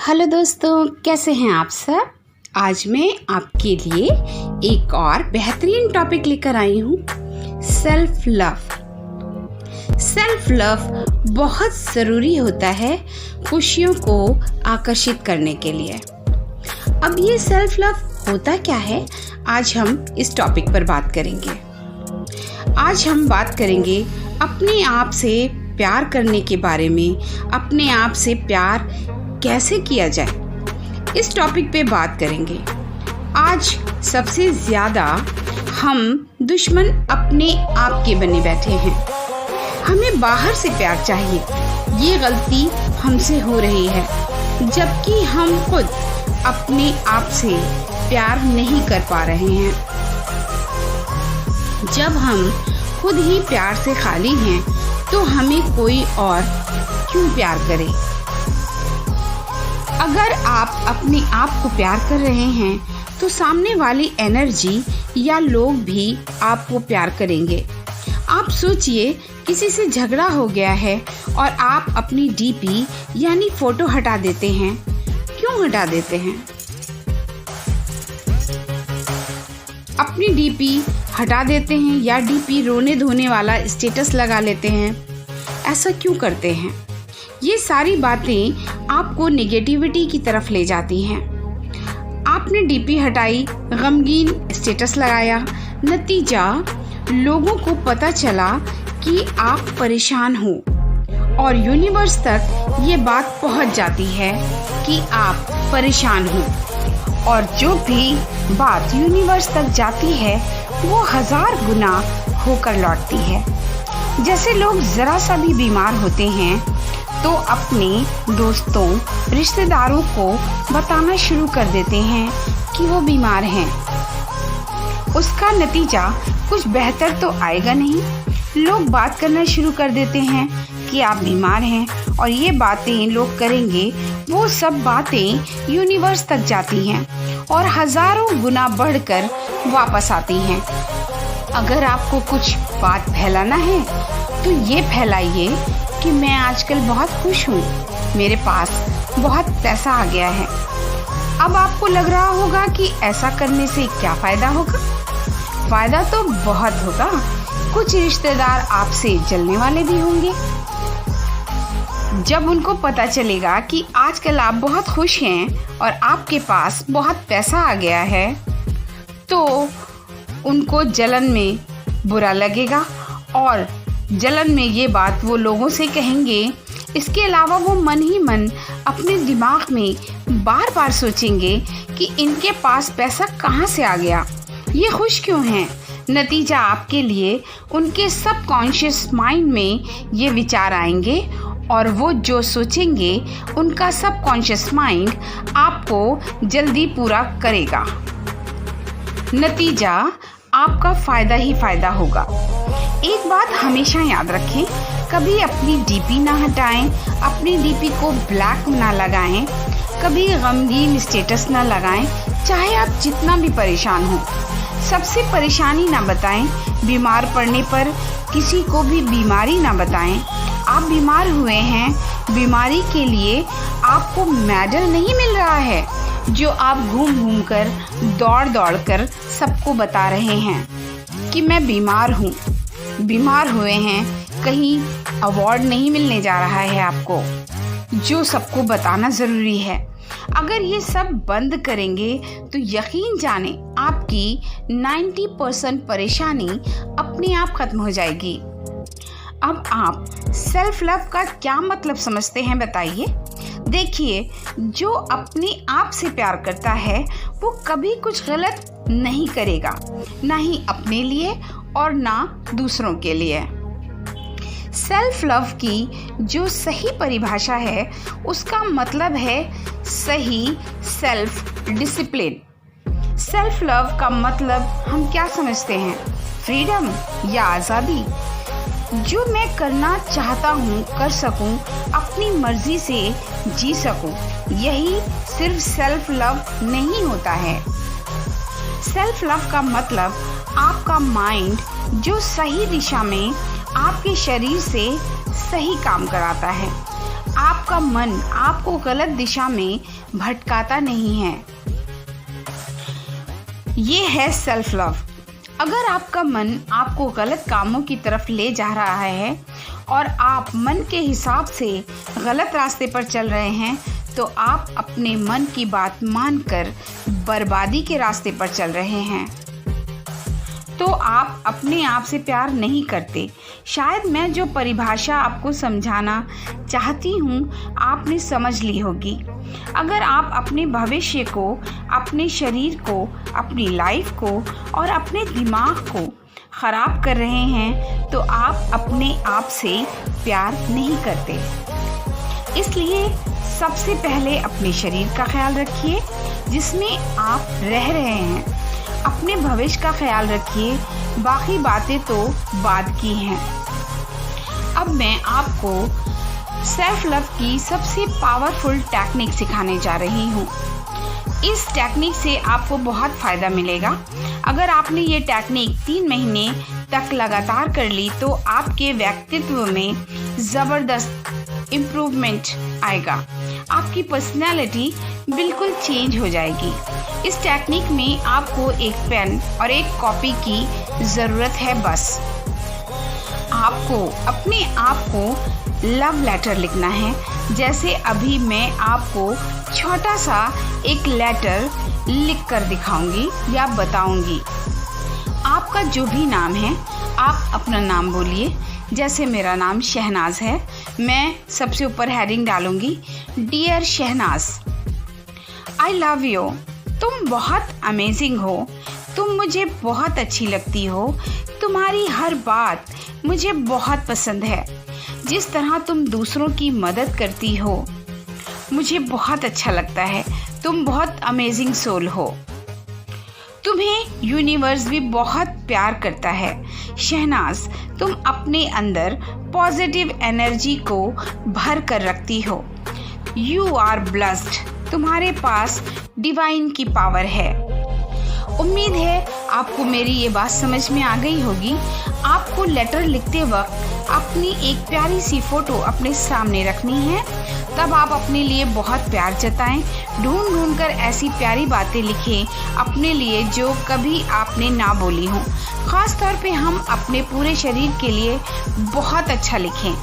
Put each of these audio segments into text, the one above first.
Hello दोस्तों, कैसे हैं आप सब। आज मैं आपके लिए एक और बेहतरीन टॉपिक लेकर आई हूँ, सेल्फ लव। सेल्फ लव बहुत ज़रूरी होता है खुशियों को आकर्षित करने के लिए। अब ये सेल्फ लव होता क्या है, आज हम इस टॉपिक पर बात करेंगे। आज हम बात करेंगे अपने आप से प्यार करने के बारे में, अपने आप से प्यार कैसे किया जाए, इस टॉपिक पे बात करेंगे। आज सबसे ज़्यादा हम दुश्मन अपने आप के बने बैठे हैं। हमें बाहर से प्यार चाहिए, ये गलती हमसे हो रही है, जबकि हम खुद अपने आप से प्यार नहीं कर पा रहे हैं। जब हम खुद ही प्यार से खाली हैं, तो हमें कोई और क्यों प्यार करे। अगर आप अपने आप को प्यार कर रहे हैं, तो सामने वाली एनर्जी या लोग भी आपको प्यार करेंगे। आप सोचिए, किसी से झगड़ा हो गया है और आप अपनी डीपी यानी फोटो हटा देते हैं। क्यों हटा देते हैं? अपनी डीपी हटा देते हैं या डीपी रोने धोने वाला स्टेटस लगा लेते हैं। ऐसा क्यों करते हैं? ये सारी बातें आपको नेगेटिविटी की तरफ ले जाती हैं। आपने डीपी हटाई, गमगीन स्टेटस लगाया, नतीजा लोगों को पता चला कि आप परेशान हो और यूनिवर्स तक ये बात पहुंच जाती है कि आप परेशान हो। और जो भी बात यूनिवर्स तक जाती है, वो 1000 गुना होकर लौटती है। जैसे लोग ज़रा सा भी बीमार होते हैं तो अपने दोस्तों, रिश्तेदारों को बताना शुरू कर देते हैं कि वो बीमार हैं। उसका नतीजा कुछ बेहतर तो आएगा नहीं। लोग बात करना शुरू कर देते हैं कि आप बीमार हैं, और ये बातें लोग करेंगे, वो सब बातें यूनिवर्स तक जाती हैं और 1000 गुना बढ़कर वापस आती हैं। अगर आपको कुछ बात फैलाना है, तो ये फैलाइए कि मैं आजकल बहुत खुश हूँ, मेरे पास बहुत पैसा आ गया है। अब आपको लग रहा होगा कि ऐसा करने से क्या फ़ायदा होगा। फ़ायदा तो बहुत होगा। कुछ रिश्तेदार आपसे जलने वाले भी होंगे। जब उनको पता चलेगा कि आजकल आप बहुत खुश हैं और आपके पास बहुत पैसा आ गया है, तो उनको जलन में बुरा लगेगा और जलन में ये बात वो लोगों से कहेंगे। इसके अलावा वो मन ही मन अपने दिमाग में बार बार सोचेंगे कि इनके पास पैसा कहाँ से आ गया, ये खुश क्यों हैं। नतीजा आपके लिए उनके सबकॉन्शियस माइंड में ये विचार आएंगे और वो जो सोचेंगे, उनका सबकॉन्शियस माइंड आपको जल्दी पूरा करेगा। नतीजा आपका फ़ायदा ही फ़ायदा होगा। एक बात हमेशा याद रखें, कभी अपनी डीपी ना हटाएं, अपनी डीपी को ब्लैक ना लगाएं, कभी गमगीन स्टेटस ना लगाएं, चाहे आप जितना भी परेशान हो। सबसे परेशानी ना बताएं, बीमार पड़ने पर किसी को भी बीमारी ना बताएं। आप बीमार हुए हैं, बीमारी के लिए आपको मेडल नहीं मिल रहा है, जो आप घूम घूम कर, दौड़ दौड़ कर सबको बता रहे हैं कि मैं बीमार हूँ। बीमार हुए हैं, कहीं अवार्ड नहीं मिलने जा रहा है आपको, जो सबको बताना ज़रूरी है। अगर ये सब बंद करेंगे, तो यकीन जाने आपकी 90% परेशानी अपने आप ख़त्म हो जाएगी। अब आप सेल्फ लव का क्या मतलब समझते हैं, बताइए। देखिए, जो अपने आप से प्यार करता है, वो कभी कुछ गलत नहीं करेगा, ना ही अपने लिए और ना दूसरों के लिए। सेल्फ लव की जो सही परिभाषा है, उसका मतलब है सही सेल्फ डिसिप्लिन। सेल्फ लव का मतलब हम क्या समझते हैं? फ्रीडम या आज़ादी। जो मैं करना चाहता हूँ कर सकूँ, अपनी मर्जी से जी सकूँ, यही सिर्फ सेल्फ लव नहीं होता है। सेल्फ लव का मतलब आपका माइंड जो सही दिशा में आपके शरीर से सही काम कराता है। आपका मन आपको गलत दिशा में भटकाता नहीं है। ये है सेल्फ लव। अगर आपका मन आपको गलत कामों की तरफ ले जा रहा है और आप मन के हिसाब से गलत रास्ते पर चल रहे हैं, तो आप अपने मन की बात मानकर बर्बादी के रास्ते पर चल रहे हैं। तो आप अपने आप से प्यार नहीं करते। शायद मैं जो परिभाषा आपको समझाना चाहती हूँ आपने समझ ली होगी। अगर आप अपने भविष्य को, अपने शरीर को, अपनी लाइफ को और अपने दिमाग को खराब कर रहे हैं, तो आप अपने आप से प्यार नहीं करते। इसलिए सबसे पहले अपने शरीर का ख्याल रखिए जिसमें आप रह रहे हैं। अपने भविष्य का ख्याल रखिए, बाकी बातें तो बाद की हैं। अब मैं आपको सेल्फ लव की सबसे पावरफुल टेक्निक सिखाने जा रही हूँ। इस टेक्निक से आपको बहुत फ़ायदा मिलेगा। अगर आपने ये टेक्निक 3 महीने तक लगातार कर ली तो आपके व्यक्तित्व में ज़बरदस्त इम्प्रूवमेंट आएगा। आपकी पर्सनैलिटी बिल्कुल चेंज हो जाएगी। इस टेक्निक में आपको एक पेन और एक कॉपी की ज़रूरत है। बस आपको अपने आप को लव लेटर लिखना है। जैसे अभी मैं आपको छोटा सा एक लेटर लिख कर दिखाऊंगी या बताऊंगी। आपका जो भी नाम है, आप अपना नाम बोलिए। जैसे मेरा नाम शहनाज है, मैं सबसे ऊपर हेडिंग डालूंगी, dear Shehnaz, I love you. तुम बहुत अमेजिंग हो। तुम मुझे बहुत अच्छी लगती हो। तुम्हारी हर बात मुझे बहुत पसंद है। जिस तरह तुम दूसरों की मदद करती हो मुझे बहुत अच्छा लगता है। तुम बहुत अमेजिंग सोल हो। तुम्हें यूनिवर्स भी बहुत प्यार करता है। शहनाज, तुम अपने अंदर पॉजिटिव एनर्जी को भर कर रखती हो। You are blessed. तुम्हारे पास डिवाइन की पावर है। उम्मीद है आपको मेरी ये बात समझ में आ गई होगी। आपको लेटर लिखते वक्त अपनी एक प्यारी सी फोटो अपने सामने रखनी है। तब आप अपने लिए बहुत प्यार जताएं। ढूंढ ढूंढ कर ऐसी प्यारी बातें लिखें अपने लिए जो कभी आपने ना बोली हो। ख़ास तौर पे हम अपने पूरे शरीर के लिए बहुत अच्छा लिखें।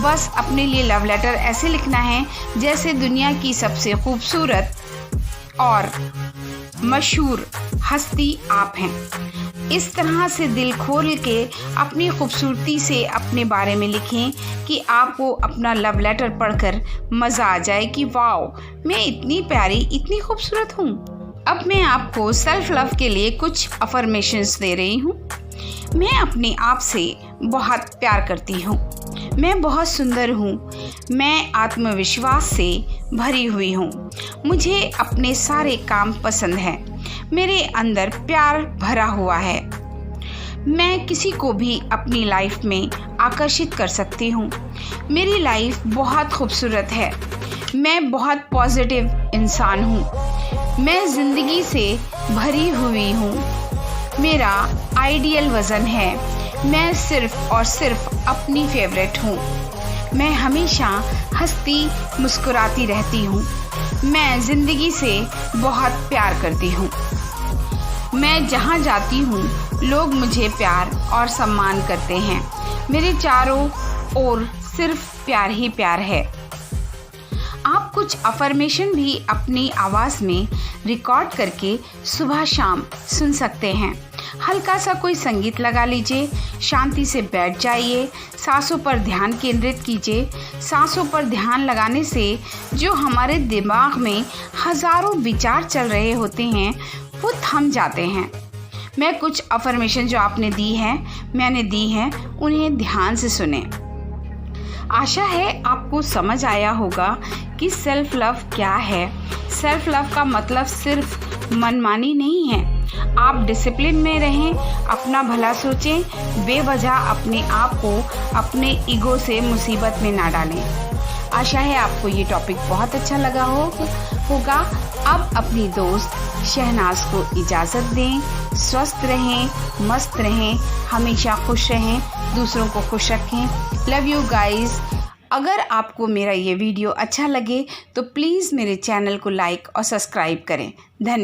बस अपने लिए लव लेटर ऐसे लिखना है जैसे दुनिया की सबसे खूबसूरत और मशहूर हस्ती आप हैं। इस तरह से दिल खोल के अपनी खूबसूरती से अपने बारे में लिखें कि आपको अपना लव लेटर पढ़कर मज़ा आ जाए कि वाओ, मैं इतनी प्यारी, इतनी खूबसूरत हूँ। अब मैं आपको सेल्फ लव के लिए कुछ अफर्मेशंस दे रही हूँ। मैं अपने आप से बहुत प्यार करती हूँ। मैं बहुत सुंदर हूँ। मैं आत्मविश्वास से भरी हुई हूँ। मुझे अपने सारे काम पसंद हैं। मेरे अंदर प्यार भरा हुआ है। मैं किसी को भी अपनी लाइफ में आकर्षित कर सकती हूँ। मेरी लाइफ बहुत खूबसूरत है। मैं बहुत पॉजिटिव इंसान हूँ। मैं ज़िंदगी से भरी हुई हूँ। मेरा आइडियल वज़न है। मैं सिर्फ़ और सिर्फ अपनी फेवरेट हूँ। मैं हमेशा हंसती मुस्कुराती रहती हूँ। मैं ज़िंदगी से बहुत प्यार करती हूँ। मैं जहाँ जाती हूँ लोग मुझे प्यार और सम्मान करते हैं। मेरे चारों ओर सिर्फ प्यार ही प्यार है। आप कुछ अफर्मेशन भी अपनी आवाज़ में रिकॉर्ड करके सुबह शाम सुन सकते हैं। हल्का सा कोई संगीत लगा लीजिए, शांति से बैठ जाइए, सांसों पर ध्यान केंद्रित कीजिए। सांसों पर ध्यान लगाने से जो हमारे दिमाग में हज़ारों विचार चल रहे होते हैं वो थम जाते हैं। मैं कुछ अफर्मेशन जो मैंने दी हैं, उन्हें ध्यान से सुने। आशा है आपको समझ आया होगा कि सेल्फ लव क्या है। सेल्फ लव का मतलब सिर्फ मनमानी नहीं है। आप डिसिप्लिन में रहें, अपना भला सोचें, बेवजह अपने आप को अपने ईगो से मुसीबत में ना डालें। आशा है आपको ये टॉपिक बहुत अच्छा लगा होगा। अब अपनी दोस्त शहनाज को इजाज़त दें। स्वस्थ रहें, मस्त रहें, हमेशा खुश रहें, दूसरों को खुश रखें। Love you guys. अगर आपको मेरा ये वीडियो अच्छा लगे तो प्लीज़ मेरे चैनल को लाइक और सब्सक्राइब करें। धन्यवाद।